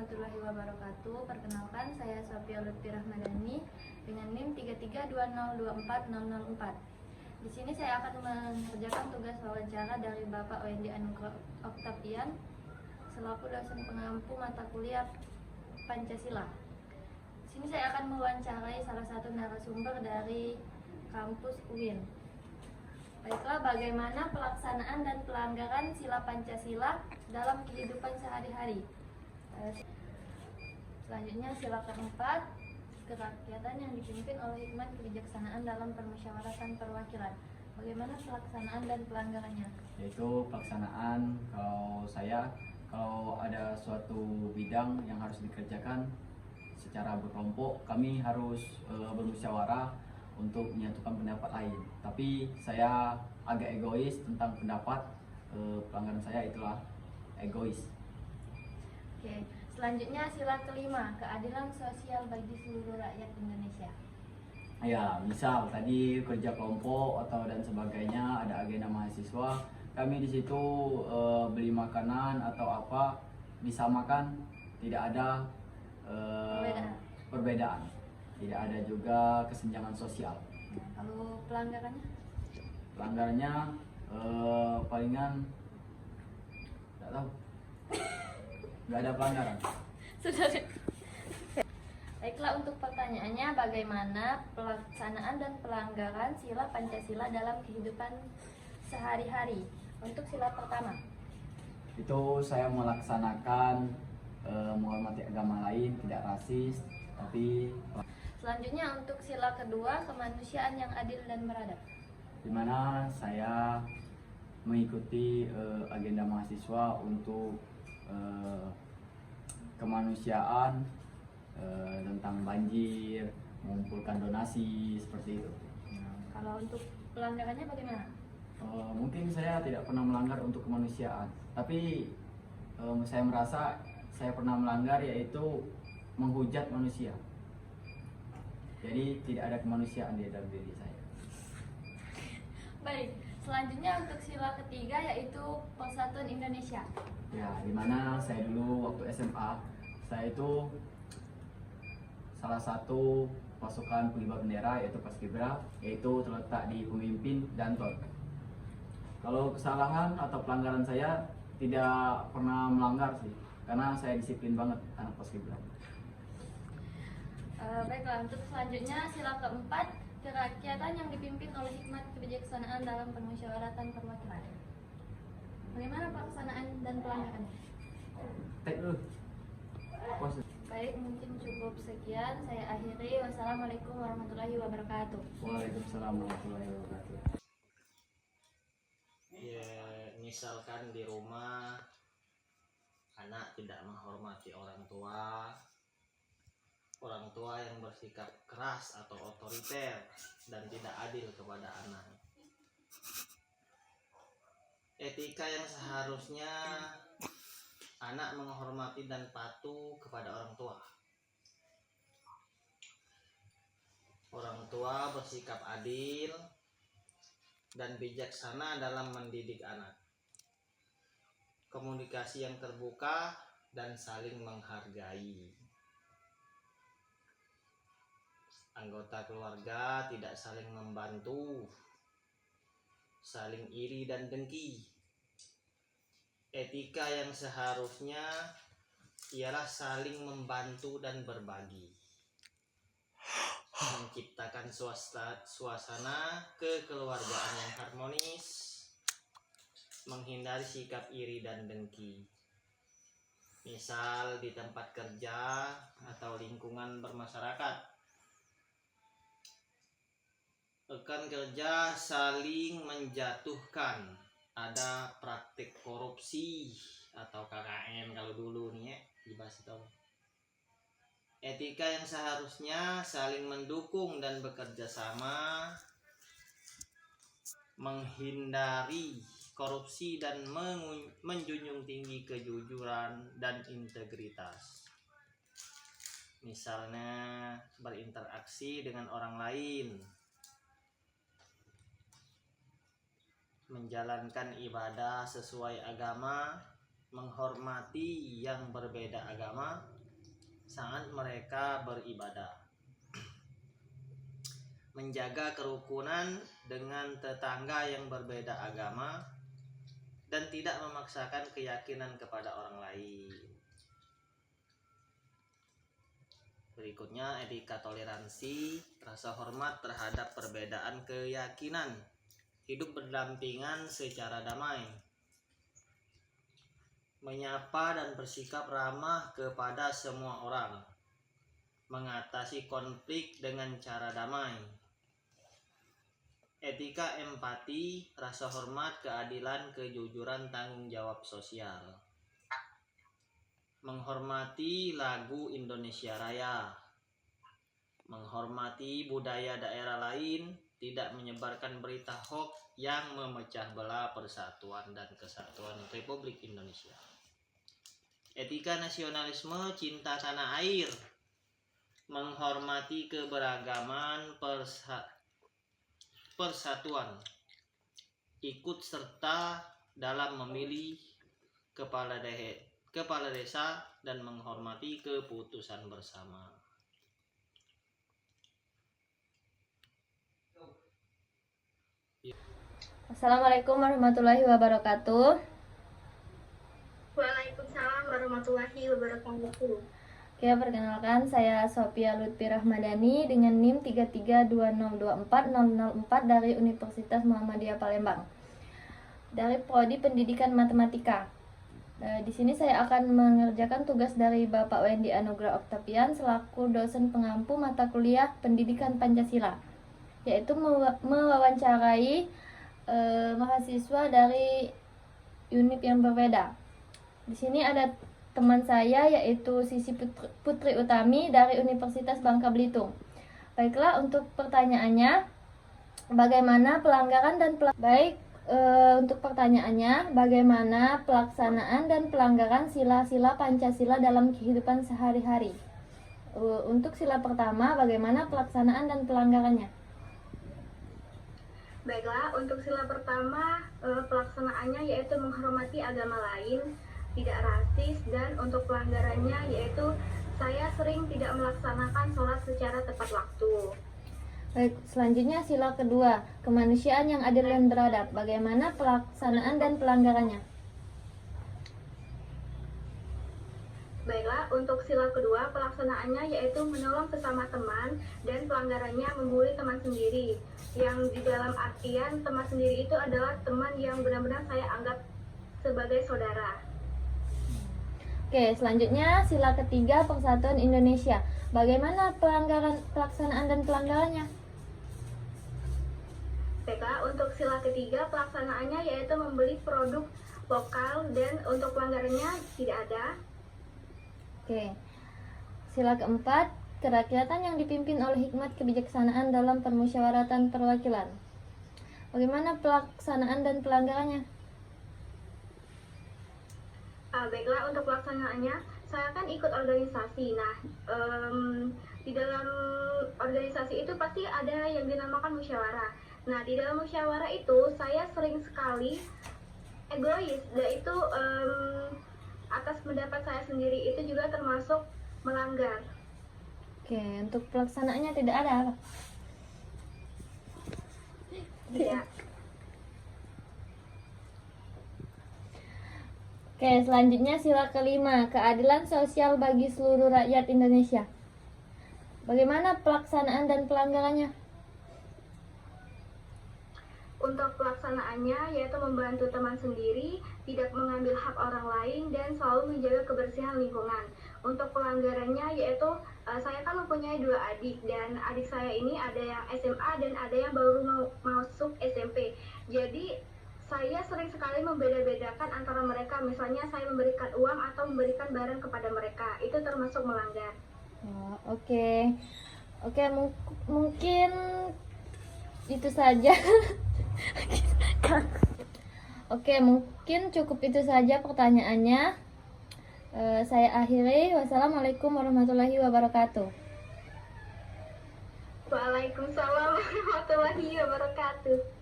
warahmatullahi wabarakatuh. Perkenalkan, saya Sofia Lutfi Rahmadani dengan NIM 3320240004. Di sini saya akan mengerjakan tugas wawancara dari Bapak Wendy Anugrah Octavian selaku dosen pengampu mata kuliah Pancasila. Di sini saya akan mewawancarai salah satu narasumber dari kampus UIN. Baiklah, bagaimana pelaksanaan dan pelanggaran sila Pancasila dalam kehidupan sehari-hari? Selanjutnya sila keempat, kerakyatan yang dipimpin oleh hikmat kebijaksanaan dalam permusyawaratan perwakilan. Bagaimana pelaksanaan dan pelanggarannya? Yaitu pelaksanaan, kalau ada suatu bidang yang harus dikerjakan secara berkelompok, kami harus bermusyawarah untuk menyatukan pendapat lain. Tapi saya agak egois tentang pendapat, pelanggaran saya itulah egois. Oke, selanjutnya sila kelima, keadilan sosial bagi seluruh rakyat Indonesia. Ya, misal tadi kerja kelompok atau dan sebagainya, ada agenda mahasiswa, kami di situ beli makanan atau apa disamakan, tidak ada perbedaan. Tidak ada juga kesenjangan sosial. Nah, kalau pelanggarannya? Pelanggarannya palingan tidak tahu. Nggak ada pelanggaran. Sudah. Baiklah, untuk pertanyaannya, bagaimana pelaksanaan dan pelanggaran sila Pancasila dalam kehidupan sehari-hari? Untuk sila pertama, Itu saya melaksanakan menghormati agama lain, tidak rasis, tapi selanjutnya untuk sila kedua, kemanusiaan yang adil dan beradab. di mana saya mengikuti agenda mahasiswa untuk kemanusiaan, tentang banjir, mengumpulkan donasi, seperti itu. Nah, kalau untuk pelanggarannya bagaimana? Mungkin saya tidak pernah melanggar untuk kemanusiaan, tapi saya merasa saya pernah melanggar, yaitu menghujat manusia. Jadi tidak ada kemanusiaan di dalam diri saya. Baik, selanjutnya untuk sila ketiga, yaitu Persatuan Indonesia. Ya, dimana saya dulu waktu SMA, saya itu salah satu pasukan pengibar bendera, yaitu Paskibra, yaitu terletak di Pemimpin Danton. Kalau kesalahan atau pelanggaran saya tidak pernah melanggar sih, karena saya disiplin banget anak Paskibra. Baiklah, untuk selanjutnya sila keempat, kerakyatan yang dipimpin oleh hikmat kebijaksanaan dalam permusyawaratan perwakilan. Bagaimana pelaksanaan dan pelanggaran? Tek dulu. Pause. Baik, mungkin cukup sekian. Saya akhiri. Wassalamualaikum warahmatullahi wabarakatuh. Waalaikumsalam warahmatullahi wabarakatuh. Ya, misalkan di rumah anak tidak menghormati orang tua yang bersikap keras atau otoriter dan tidak adil kepada anak. Etika yang seharusnya anak menghormati dan patuh kepada orang tua. Orang tua bersikap adil dan bijaksana dalam mendidik anak. Komunikasi yang terbuka dan saling menghargai. Anggota keluarga tidak saling membantu, saling iri dan dengki. Etika yang seharusnya ialah saling membantu dan berbagi, menciptakan suasana kekeluargaan yang harmonis, menghindari sikap iri dan dengki. Misal di tempat kerja atau lingkungan bermasyarakat, rekan kerja saling menjatuhkan, ada praktik korupsi atau KKN kalau dulu nih ya, dibahas itu. Etika yang seharusnya saling mendukung dan bekerja sama, menghindari korupsi dan menjunjung tinggi kejujuran dan integritas. Misalnya berinteraksi dengan orang lain, menjalankan ibadah sesuai agama, menghormati yang berbeda agama saat mereka beribadah, menjaga kerukunan dengan tetangga yang berbeda agama, dan tidak memaksakan keyakinan kepada orang lain. Berikutnya, etika toleransi, rasa hormat terhadap perbedaan keyakinan, hidup berdampingan secara damai, menyapa dan bersikap ramah kepada semua orang, mengatasi konflik dengan cara damai, etika empati, rasa hormat, keadilan, kejujuran, tanggung jawab sosial, menghormati lagu Indonesia Raya, menghormati budaya daerah lain, tidak menyebarkan berita hoax yang memecah belah persatuan dan kesatuan Republik Indonesia. Etika nasionalisme, cinta tanah air, menghormati keberagaman persatuan, ikut serta dalam memilih kepala desa dan menghormati keputusan bersama. Assalamualaikum warahmatullahi wabarakatuh. Waalaikumsalam warahmatullahi wabarakatuh. Oke, perkenalkan saya Sophia Lutfi Rahmadani dengan NIM 3320240004 dari Universitas Muhammadiyah Palembang. Dari Prodi Pendidikan Matematika. Di sini saya akan mengerjakan tugas dari Bapak Wendy Anugrah Octavian selaku dosen pengampu mata kuliah Pendidikan Pancasila, yaitu mewawancarai mahasiswa dari unit yang berbeda. Di sini ada teman saya yaitu Sisi Putri Utami dari Universitas Bangka Belitung. Baiklah, untuk pertanyaannya, bagaimana pelanggaran dan untuk pertanyaannya, bagaimana pelaksanaan dan pelanggaran sila-sila Pancasila dalam kehidupan sehari-hari? Untuk sila pertama, bagaimana pelaksanaan dan pelanggarannya? Baiklah, untuk sila pertama pelaksanaannya yaitu menghormati agama lain, tidak rasis, dan untuk pelanggarannya yaitu saya sering tidak melaksanakan sholat secara tepat waktu. Baik, selanjutnya sila kedua, kemanusiaan yang adil dan beradab. Bagaimana pelaksanaan dan pelanggarannya? Baiklah, untuk sila kedua pelaksanaannya yaitu menolong sesama teman, dan pelanggarannya membuli teman sendiri. Yang di dalam artian teman sendiri itu adalah teman yang benar-benar saya anggap sebagai saudara. Oke, selanjutnya sila ketiga, Persatuan Indonesia. Bagaimana pelaksanaan dan pelanggarannya? Baiklah, untuk sila ketiga pelaksanaannya yaitu membeli produk lokal, dan untuk pelanggarannya tidak ada. Oke, sila keempat, kerakyatan yang dipimpin oleh hikmat kebijaksanaan dalam permusyawaratan perwakilan. Bagaimana pelaksanaan dan pelanggarannya? Baiklah, untuk pelaksanaannya saya kan ikut organisasi. Nah, di dalam organisasi itu pasti ada yang dinamakan musyawarah. Nah, di dalam musyawarah itu saya sering sekali egois, yaitu atas pendapat saya sendiri, itu juga termasuk melanggar. Oke, untuk pelaksanaannya tidak ada. Tidak. Oke, selanjutnya sila kelima, keadilan sosial bagi seluruh rakyat Indonesia. Bagaimana pelaksanaan dan pelanggarannya? Untuk pelaksanaannya yaitu membantu teman sendiri, tidak mengambil hak orang lain, dan selalu menjaga kebersihan lingkungan. Untuk pelanggarannya yaitu saya kan mempunyai 2 adik, dan adik saya ini ada yang SMA dan ada yang baru mau masuk SMP. Jadi saya sering sekali membeda-bedakan antara mereka, misalnya saya memberikan uang atau memberikan barang kepada mereka, itu termasuk melanggar. Oke, mungkin itu saja. Oke, mungkin cukup itu saja pertanyaannya. Saya akhiri. Wassalamualaikum warahmatullahi wabarakatuh. Waalaikumsalam warahmatullahi wabarakatuh.